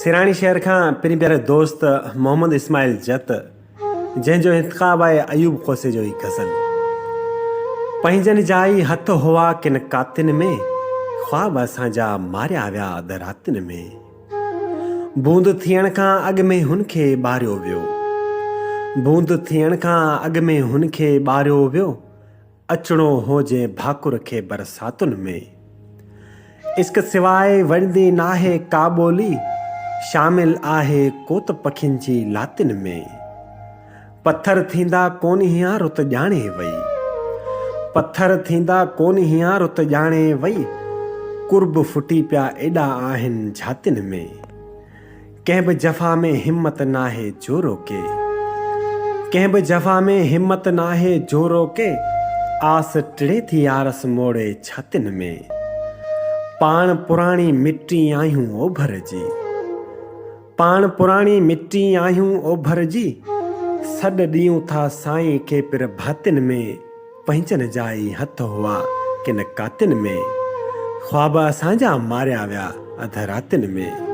सिराणी शहर खां पहिरीं प्यारे दोस्त मोहम्मद इस्माइल जत, जंहिंजो इंतख़ाब आहे अयूब खोसे जो ई गज़ल। पंहिंजनि जा ई हथ हुआ किन कातिन में, ख़्वाब असांजा मारिया विया अध रातिन में। बूंद थियण खां अॻु में हुनखे ॿारियो वियो, बूंद थियण खां अॻु में हुनखे ॿारियो वियो, अचिणो हुजे भाकुर खे बरसातुनि में। इश्क सिवाइ वणंदी नाहे का ॿोली, शामिल आहे कोत पखियुनि जी लातिन में। पत्थर थींदा कोन हियां रुत ॼाणे वई, पत्थर थींदा कोन हियां रुत ॼाणे वई, कुर्ब फुटी पिया एॾा आहिनि झातिन में। कंहिं बि जफ़ा में हिम्मत नाहे जोरो के, कंहिं बि जफ़ा में हिम्मत नाहे जोरो के, आस टिड़े थी आरस मोड़े छातिन में। पाण पुराणी मिट्टी आहियूं ओभर जी, पाण पुराणी मिट्टी आहियूं ओभर जी, सॾ ॾियूं था साईं खे पिर भातिन में। पंहिंजनि जा ई हथ हुआ किन कातिन में, ख़्वाब असांजा मारिया विया अध रातिन में।